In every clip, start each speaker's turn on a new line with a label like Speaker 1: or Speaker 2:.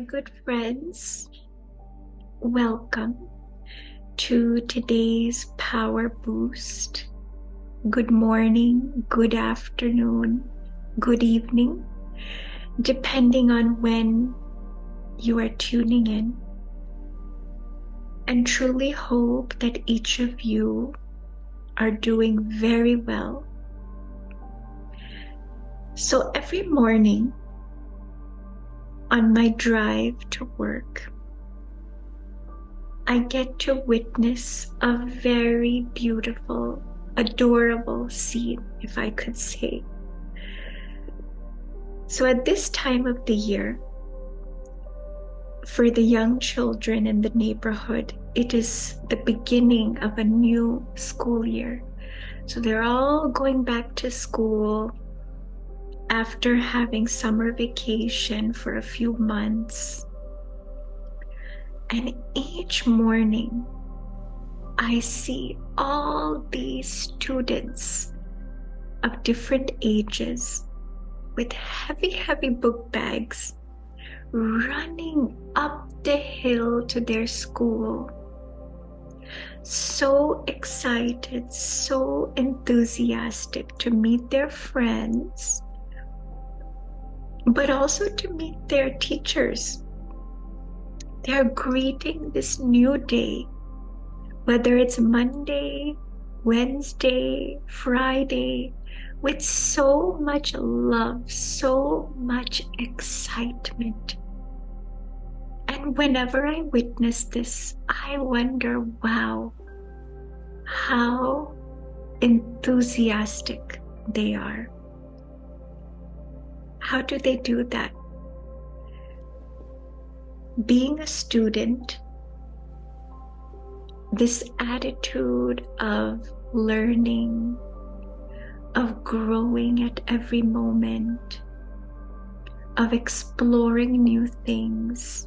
Speaker 1: good friends. Welcome to today's Power Boost. Good morning, good afternoon, good evening, depending on when you are tuning in. And truly hope that each of you are doing very well. So every morning on my drive to work, I get to witness a very beautiful, adorable scene, if I could say. So at this time of the year, for the young children in the neighborhood, it is the beginning of a new school year. So they're all going back to school after having summer vacation for a few months. And each morning, I see all these students of different ages with heavy book bags running up the hill to their school. So excited, so enthusiastic to meet their friends, but also to meet their teachers. They're greeting this new day, whether it's Monday, Wednesday, Friday, with so much love, so much excitement. And whenever I witness this, I wonder, wow, how enthusiastic they are. How do they do that? Being a student, this attitude of learning, of growing at every moment, of exploring new things,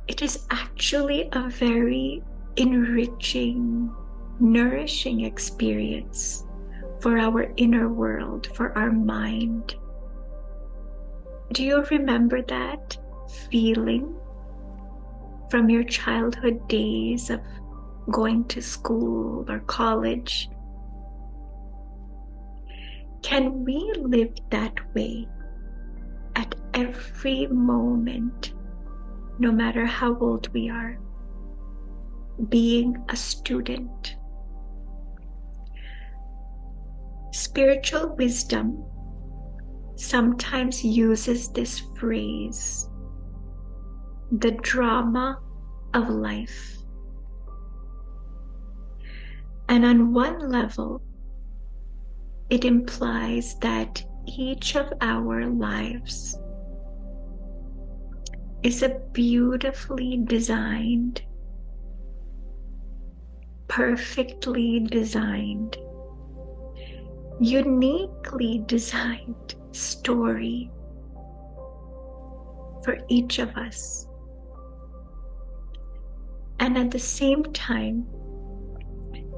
Speaker 1: it is actually a very enriching, nourishing experience for our inner world, for our mind. Do you remember that feeling from your childhood days of going to school or college? Can we live that way at every moment, no matter how old we are, being a student? Spiritual wisdom sometimes uses this phrase, the drama of life. And on one level, it implies that each of our lives is a beautifully designed, perfectly designed, uniquely designed story for each of us. And at the same time,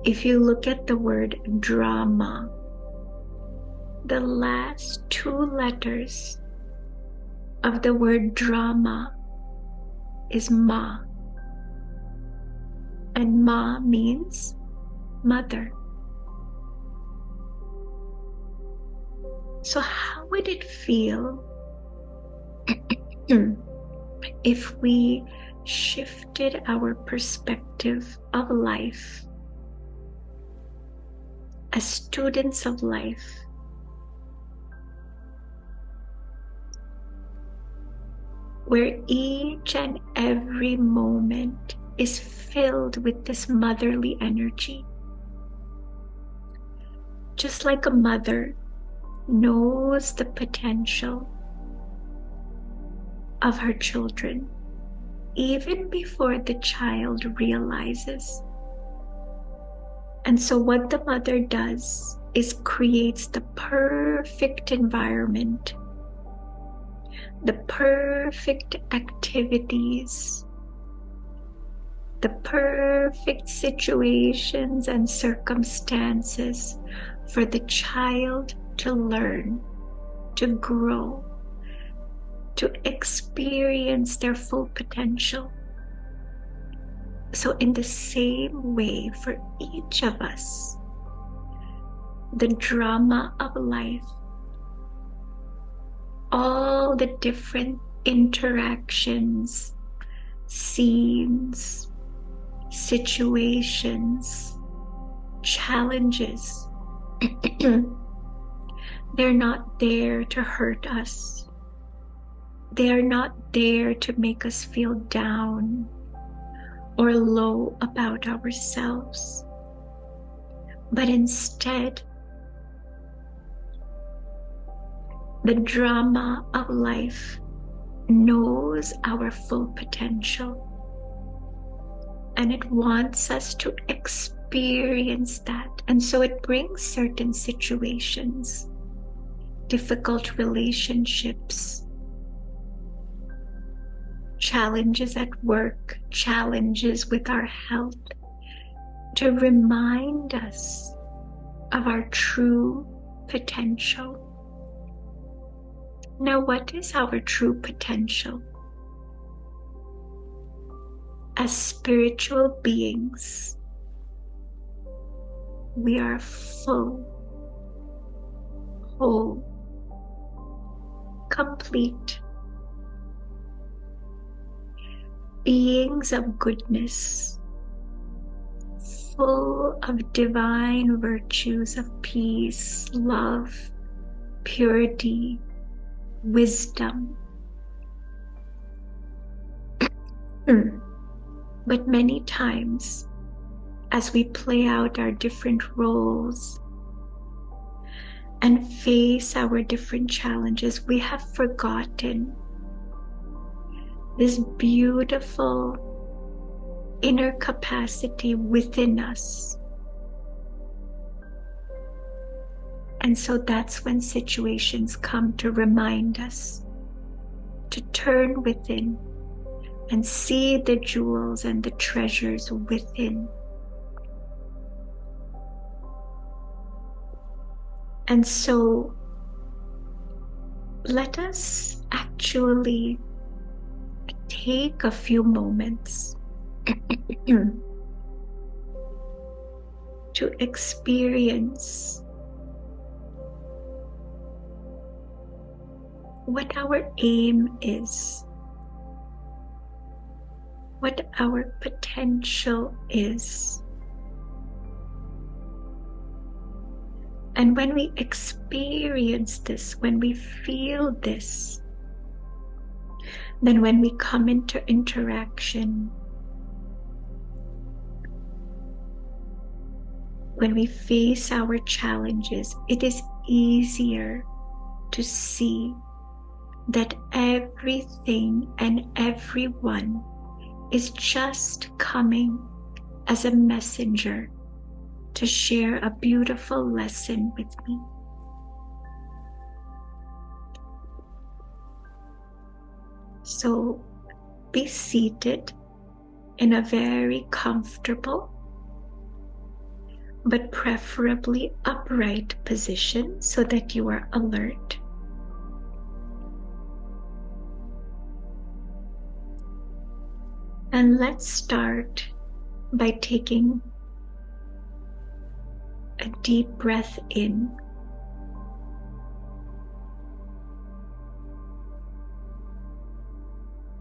Speaker 1: if you look at the word drama, the last two letters of the word drama is ma. And ma means mother. So how would it feel if we shifted our perspective of life as students of life, where each and every moment is filled with this motherly energy? Just like a mother knows the potential of her children even before the child realizes. And so what the mother does is creates the perfect environment, the perfect activities, the perfect situations and circumstances for the child to learn, to grow, to experience their full potential. So in the same way, for each of us, the drama of life, all the different interactions, scenes, situations, challenges, they're not there to hurt us. They are not there to make us feel down or low about ourselves, but instead, the drama of life knows our full potential, and it wants us to experience that. And so it brings certain situations, difficult relationships, challenges at work, challenges with our health, to remind us of our true potential. Now, what is our true potential? As spiritual beings, we are full, whole, complete beings of goodness, full of divine virtues of peace, love, purity, wisdom. But many times, as we play out our different roles and face our different challenges, we have forgotten this beautiful inner capacity within us. And so that's when situations come to remind us to turn within and see the jewels and the treasures within. And so let us actually take a few moments to experience what our aim is, what our potential is. And when we experience this, when we feel this, then when we come into interaction, when we face our challenges, it is easier to see that everything and everyone is just coming as a messenger to share a beautiful lesson with me. So be seated in a very comfortable but preferably upright position so that you are alert. And let's start by taking a deep breath in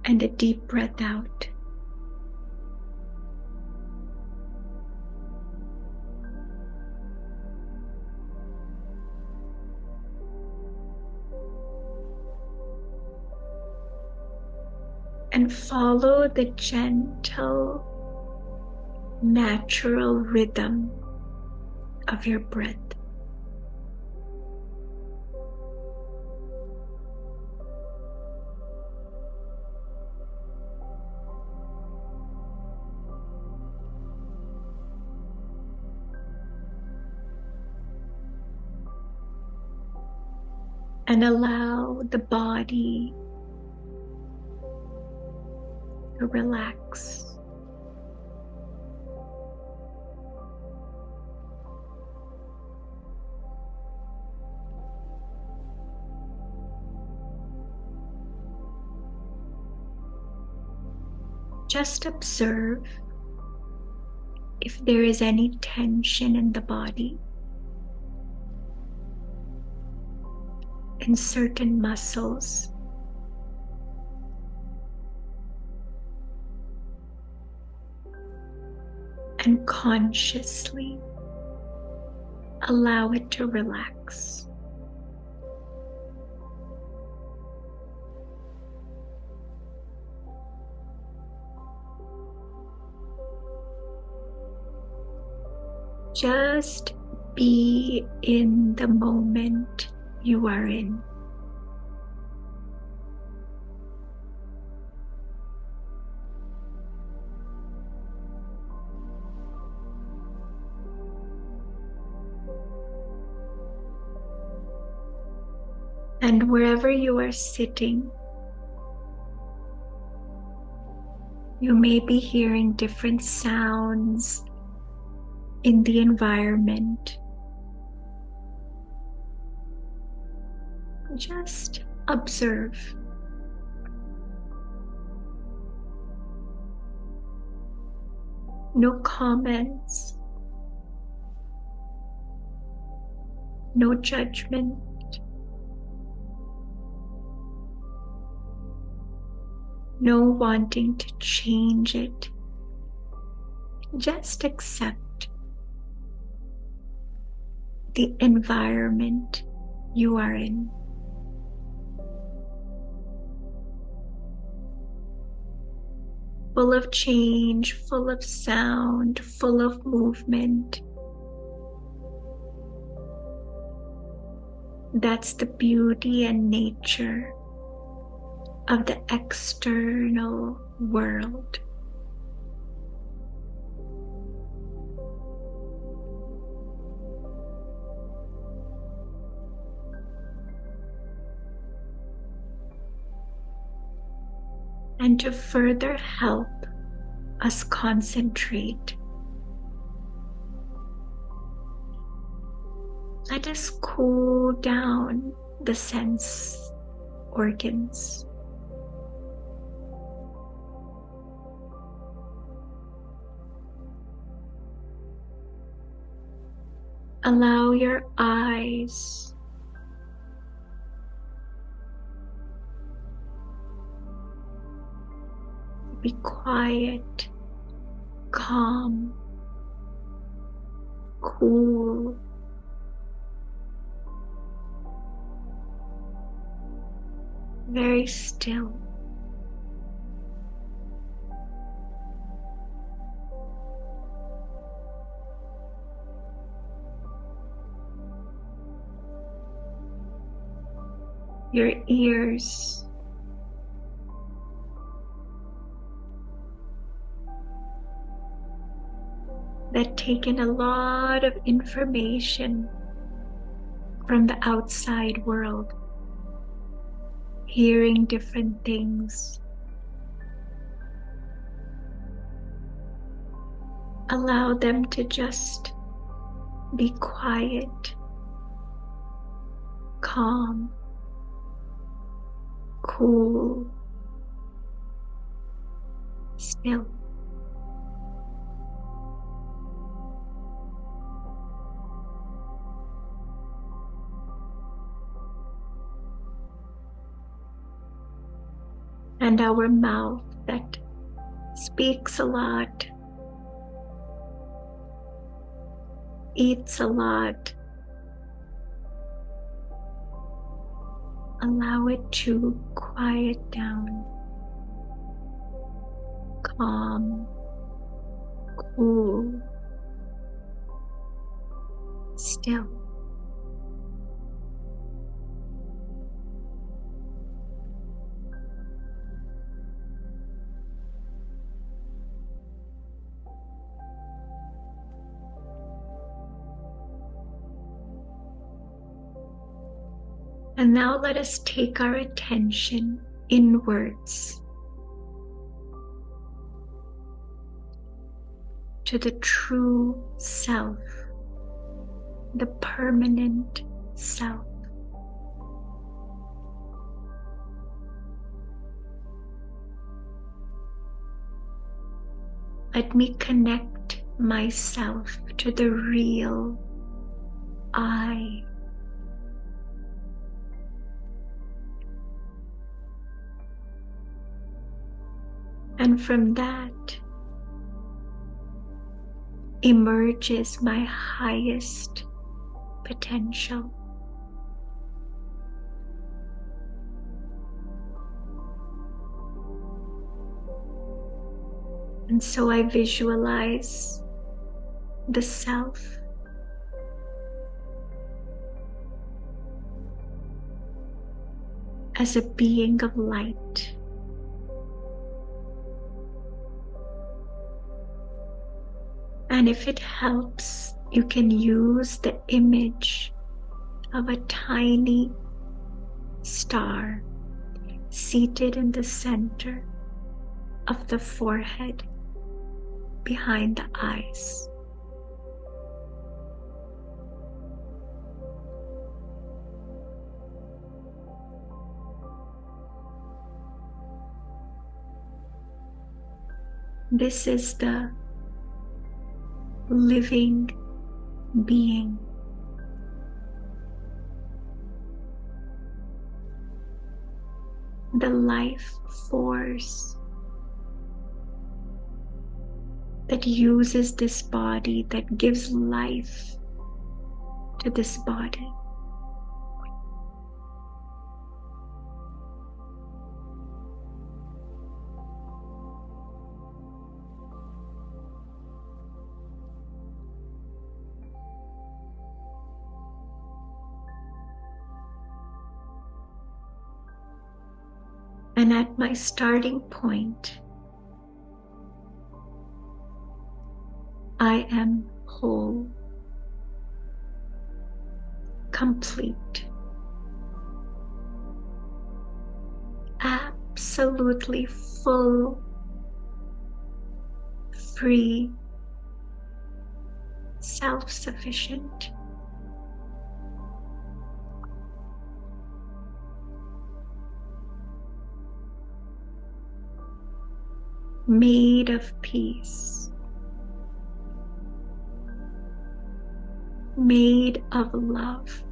Speaker 1: and a deep breath out. And follow the gentle, natural rhythm of your breath. And allow the body to relax. Just observe if there is any tension in the body, in certain muscles. And consciously allow it to relax. Just be in the moment you are in. And wherever you are sitting, you may be hearing different sounds in the environment. Just observe. No comments, no judgment. No wanting to change it. Just accept the environment you are in. Full of change, full of sound, full of movement. That's the beauty and nature of the external world. And to further help us concentrate, let us cool down the sense organs. Allow your eyes to be quiet, calm, cool. Very still. Your ears that take in a lot of information from the outside world, hearing different things. Allow them to just be quiet, calm, cool, still. And our mouth that speaks a lot, eats a lot, allow it to quiet down, calm, cool, still. And now let us take our attention inwards to the true self, the permanent self. Let me connect myself to the real I. And from that emerges my highest potential. And so I visualize the self as a being of light. And if it helps, you can use the image of a tiny star seated in the center of the forehead behind the eyes. This is the living being. The life force that uses this body, that gives life to this body. And at my starting point, I am whole, complete, absolutely full, free, self-sufficient. Made of peace, made of love,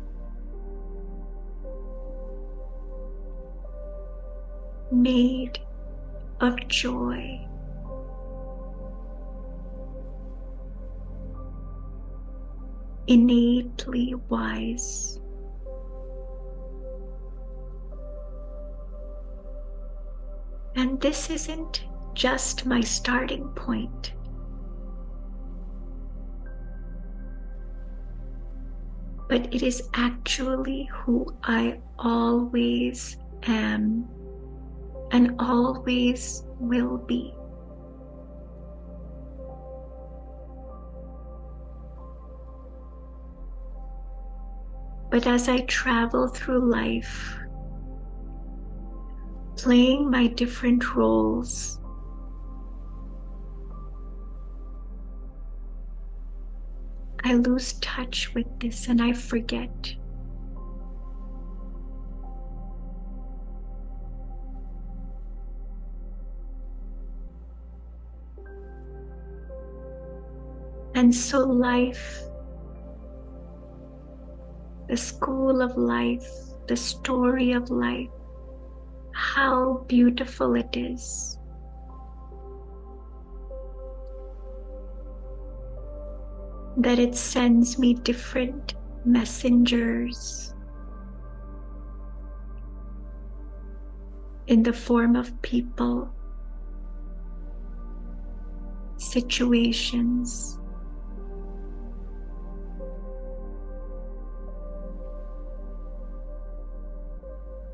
Speaker 1: made of joy, innately wise. And this isn't just my starting point. But it is actually who I always am and always will be. But as I travel through life, playing my different roles, I lose touch with this and I forget. And so life, the school of life, the story of life, how beautiful it is. That it sends me different messengers in the form of people, situations,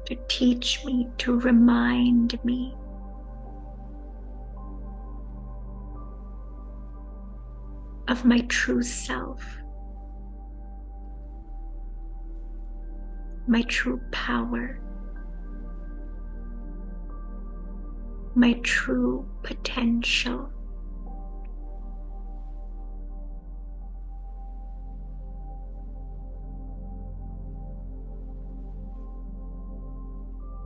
Speaker 1: to teach me, to remind me of my true self, my true power, my true potential.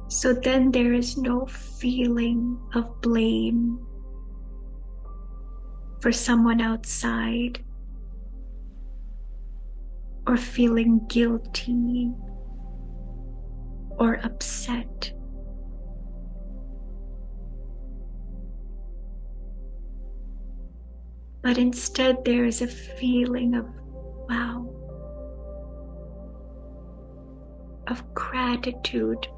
Speaker 1: So then there is no feeling of blame, for someone outside, or feeling guilty or upset. But instead there is a feeling of, wow, of gratitude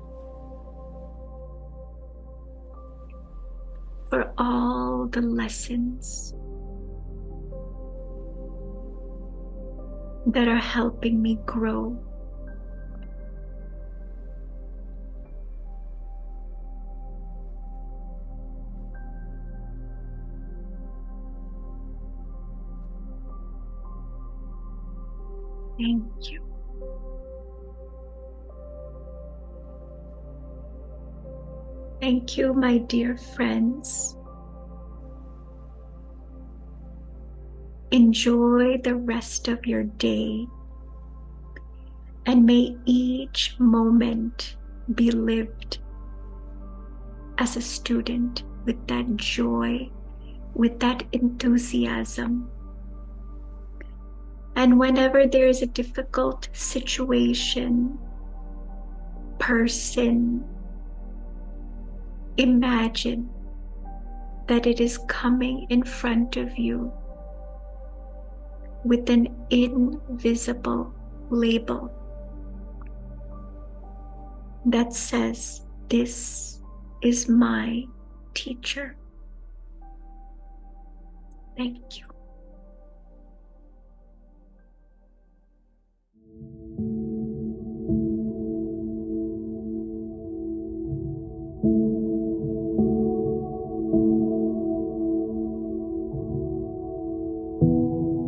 Speaker 1: for all the lessons that are helping me grow. Thank you. Thank you, my dear friends. Enjoy the rest of your day, and may each moment be lived as a student with that joy, with that enthusiasm. And whenever there is a difficult situation, person, imagine that it is coming in front of you with an invisible label that says, "This is my teacher." Thank you.